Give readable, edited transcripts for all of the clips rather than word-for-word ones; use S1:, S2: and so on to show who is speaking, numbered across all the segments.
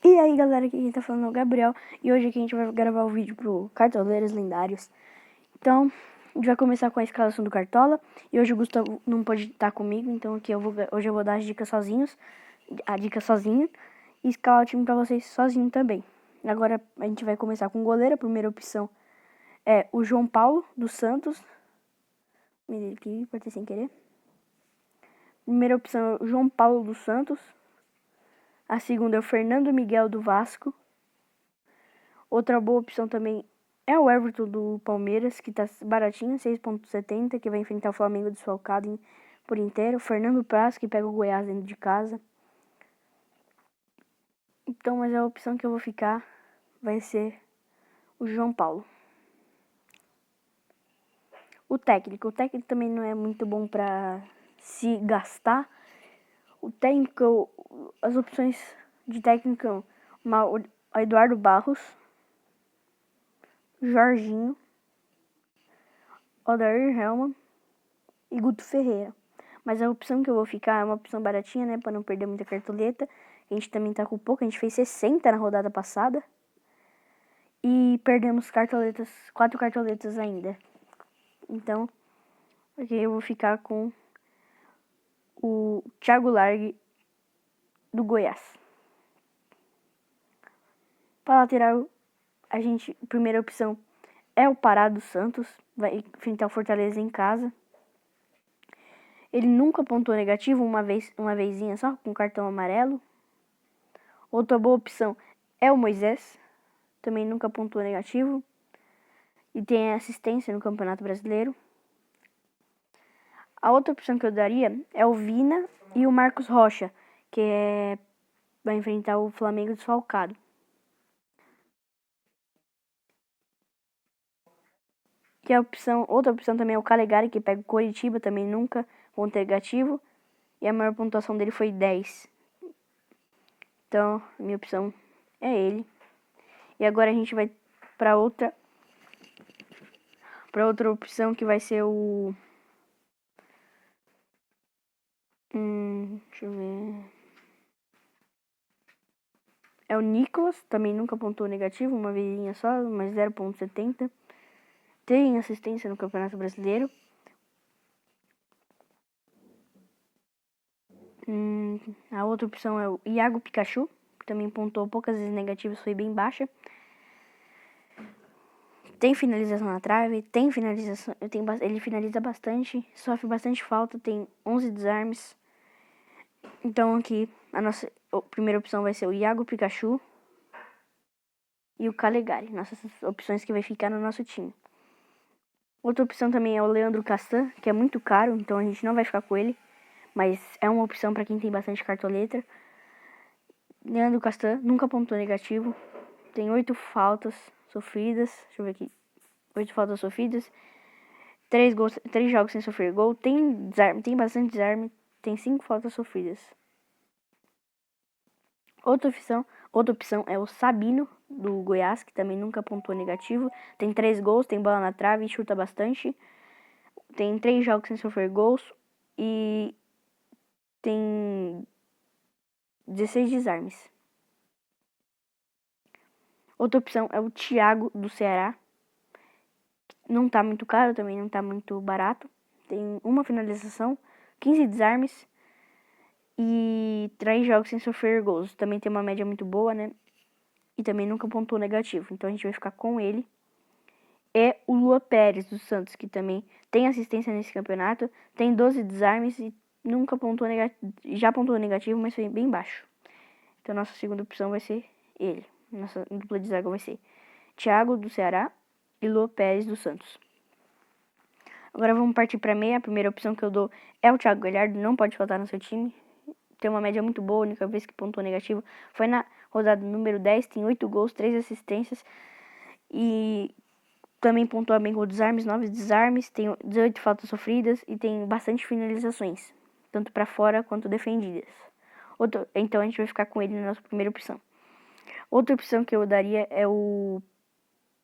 S1: E aí galera, aqui quem tá falando é o Gabriel. E hoje aqui a gente vai gravar o vídeo pro Cartoleiros Lendários. Então, a gente vai começar com a escalação do Cartola. E hoje o Gustavo não pode estar comigo, então aqui hoje eu vou dar as dicas sozinho. E escalar o time pra vocês sozinho também. Agora a gente vai começar com o goleiro. A primeira opção é o João Paulo dos Santos. Me aqui, pode ter sem querer. Primeira opção é o João Paulo dos Santos. A segunda é o Fernando Miguel do Vasco. Outra boa opção também é o Everton do Palmeiras, que tá baratinho, 6,70, que vai enfrentar o Flamengo desfalcado por inteiro. Fernando Praz, que pega o Goiás dentro de casa. Então, mas a opção que eu vou ficar vai ser o João Paulo. O técnico também não é muito bom para se gastar. O técnico, as opções de técnico, o Eduardo Barros, Jorginho, Odair Helman e Guto Ferreira. Mas a opção que eu vou ficar é uma opção baratinha, né? Pra não perder muita cartoleta. A gente também tá com pouco. A gente fez 60 na rodada passada. E perdemos 4 cartoletas ainda. Então, aqui eu vou ficar com o Thiago Largue do Goiás. Pra lateral, a primeira opção é o Pará dos Santos. Vai enfrentar o Fortaleza em casa. Ele nunca pontuou negativo, uma vezinha só, com cartão amarelo. Outra boa opção é o Moisés, também nunca pontuou negativo. E tem assistência no Campeonato Brasileiro. A outra opção que eu daria é o Vina e o Marcos Rocha, que vai enfrentar o Flamengo desfalcado. Que outra opção também é o Calegari, que pega o Coritiba, também nunca ponto negativo. E a maior pontuação dele foi 10. Então, a minha opção é ele. E agora a gente vai para outra opção, que vai ser o... deixa eu ver... É o Nicolas, também nunca pontuou negativo, uma vezinha só, mas 0,70. Tem assistência no Campeonato Brasileiro. A outra opção é o Iago Pikachu, que também pontuou poucas vezes negativas, foi bem baixa. Tem finalização na trave, ele finaliza bastante, sofre bastante falta, tem 11 desarmes. Então aqui a nossa primeira opção vai ser o Iago Pikachu e o Calegari, nossas opções que vai ficar no nosso time. Outra opção também é o Leandro Castan, que é muito caro, então a gente não vai ficar com ele, mas é uma opção para quem tem bastante cartoleta. Leandro Castan nunca pontuou negativo, tem 8 faltas sofridas, deixa eu ver aqui, 8 faltas sofridas, 3 jogos sem sofrer gol, tem bastante desarme, tem 5 faltas sofridas. Outra opção é o Sabino do Goiás, que também nunca pontuou negativo, tem 3 gols, tem bola na trave, chuta bastante, tem 3 jogos sem sofrer gols e tem 16 desarmes. Outra opção é o Thiago do Ceará. Não tá muito caro, também não tá muito barato. Tem uma finalização, 15 desarmes e 3 jogos sem sofrer gols. Também tem uma média muito boa, né? E também nunca pontuou negativo. Então a gente vai ficar com ele. É o Lua Pérez do Santos, que também tem assistência nesse campeonato. Tem 12 desarmes e nunca pontuou negativo. Já pontuou negativo, mas foi bem baixo. Então nossa segunda opção vai ser ele. Nossa dupla de zaga vai ser Thiago do Ceará e Lua Pérez do Santos. Agora vamos partir para meia. A primeira opção que eu dou é o Thiago Galhardo. Não pode faltar no seu time. Tem uma média muito boa. A única vez que pontuou negativo foi na rodada número 10. Tem 8 gols, 3 assistências. E também pontua bem com desarmes, 9 desarmes. Tem 18 faltas sofridas e tem bastante finalizações, tanto para fora quanto defendidas. Então a gente vai ficar com ele na nossa primeira opção. Outra opção que eu daria é o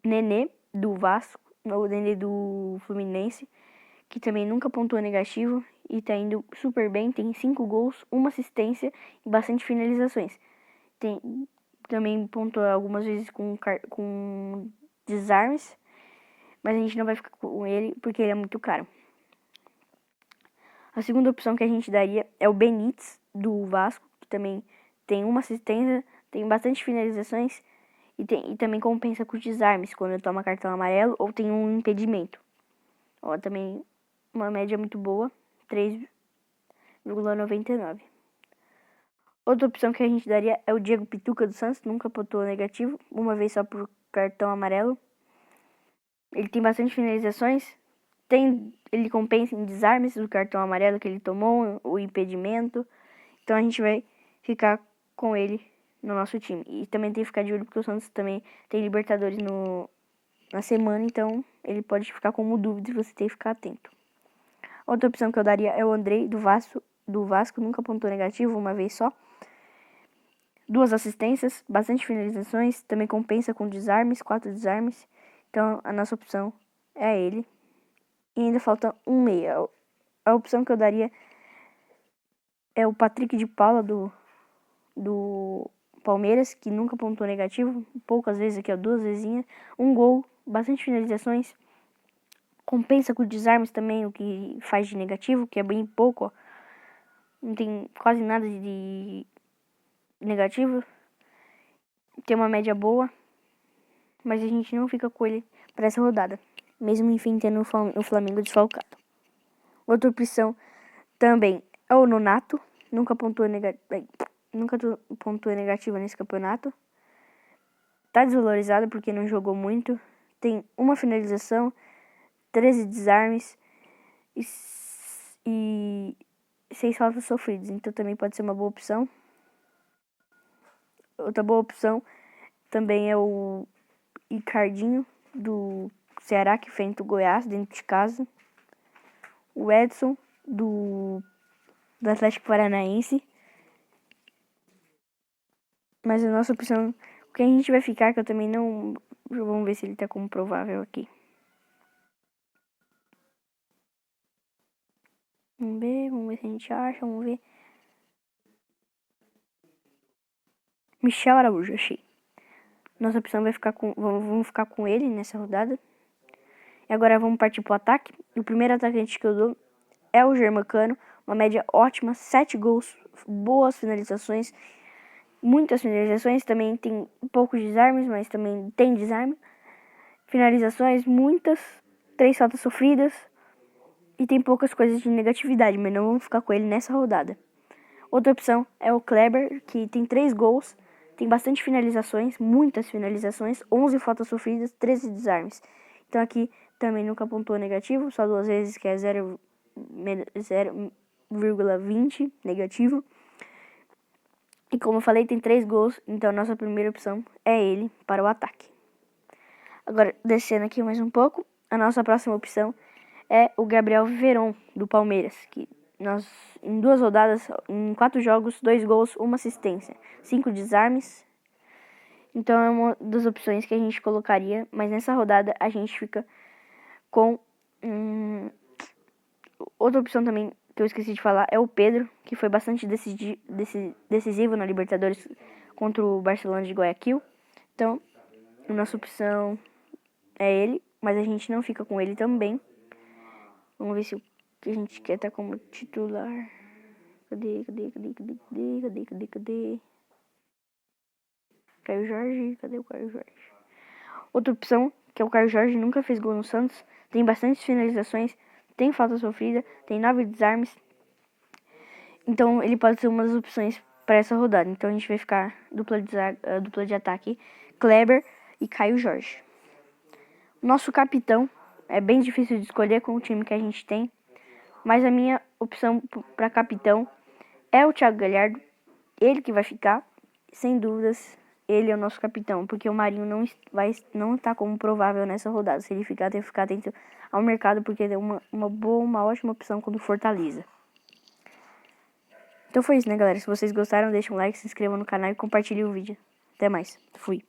S1: Nenê do Vasco, o Nenê do Fluminense, que também nunca pontuou negativo e tá indo super bem. Tem 5 gols, 1 assistência e bastante finalizações. também pontua algumas vezes com desarmes, mas a gente não vai ficar com ele porque ele é muito caro. A segunda opção que a gente daria é o Benítez, do Vasco, que também tem uma assistência, tem bastante finalizações e também compensa com desarmes quando toma cartão amarelo ou tem um impedimento. Ó, também uma média muito boa, 3,99. Outra opção que a gente daria é o Diego Pituca do Santos, nunca pontuou negativo, uma vez só por cartão amarelo. Ele tem bastante finalizações, ele compensa em desarmes do cartão amarelo que ele tomou, o impedimento. Então a gente vai ficar com ele no nosso time. E também tem que ficar de olho porque o Santos também tem Libertadores na semana, então ele pode ficar como dúvida e você tem que ficar atento. Outra opção que eu daria é o Andrei do Vasco, nunca pontuou negativo, uma vez só. 2 assistências, bastante finalizações, também compensa com desarmes, 4 desarmes. Então a nossa opção é ele. E ainda falta um meia. A opção que eu daria é o Patrick de Paula do Palmeiras, que nunca pontuou negativo, poucas vezes aqui, ó, 2 vezinhas. Um gol, bastante finalizações. Compensa com desarmes também, o que faz de negativo, que é bem pouco, ó. Não tem quase nada de negativo. Tem uma média boa, mas a gente não fica com ele para essa rodada, mesmo enfim tendo o Flamengo desfalcado. Outra opção também é o Nonato, nunca pontuou negativo nesse campeonato. Tá desvalorizado porque não jogou muito. Tem uma finalização, 13 desarmes e 6 faltas sofridas. Então também pode ser uma boa opção. Outra boa opção também é o Ricardinho do Ceará, que enfrenta o Goiás dentro de casa. O Edson do Atlético Paranaense. Mas a nossa opção, o que a gente vai ficar, que eu também não... Vamos ver se ele tá como provável aqui. Vamos ver se a gente acha, vamos ver. Michel Araújo, achei. Nossa opção vai ficar vamos ficar com ele nessa rodada. E agora vamos partir pro ataque. E o primeiro atacante que eu dou é o Germancano. Uma média ótima, 7 gols, boas finalizações. Muitas finalizações, também tem poucos desarmes, mas também tem desarme. Finalizações, muitas, 3 faltas sofridas. E tem poucas coisas de negatividade, mas não vamos ficar com ele nessa rodada. Outra opção é o Kleber, que tem 3 gols, tem bastante finalizações, muitas finalizações, 11 faltas sofridas, 13 desarmes. Então aqui também nunca pontuou negativo, só 2 vezes, que é 0,20 negativo. E como eu falei, tem 3 gols, então a nossa primeira opção é ele para o ataque. Agora, descendo aqui mais um pouco, a nossa próxima opção é o Gabriel Veron, do Palmeiras, que nós, em 2 rodadas, em 4 jogos, 2 gols, 1 assistência, 5 desarmes. Então é uma das opções que a gente colocaria, mas nessa rodada a gente fica com... Outra opção também que eu esqueci de falar é o Pedro, que foi bastante decisivo na Libertadores contra o Barcelona de Guayaquil. Então, a nossa opção é ele, mas a gente não fica com ele também. Vamos ver se o que a gente quer tá como titular. Cadê? Caio Jorge, cadê o Caio Jorge? Outra opção, que é o Caio Jorge, nunca fez gol no Santos, tem bastantes finalizações, tem falta sofrida, tem 9 desarmes. Então ele pode ser uma das opções para essa rodada. Então a gente vai ficar dupla de ataque, Kleber e Caio Jorge. Nosso capitão é bem difícil de escolher com o time que a gente tem, mas a minha opção para capitão é o Thiago Galhardo. Ele que vai ficar, sem dúvidas, ele é o nosso capitão, porque o Marinho não está como provável nessa rodada. Se ele ficar, tem que ficar atento ao mercado, porque ele é uma ótima opção quando Fortaleza. Então foi isso, né, galera? Se vocês gostaram, deixem um like, se inscrevam no canal e compartilhem o vídeo. Até mais. Fui.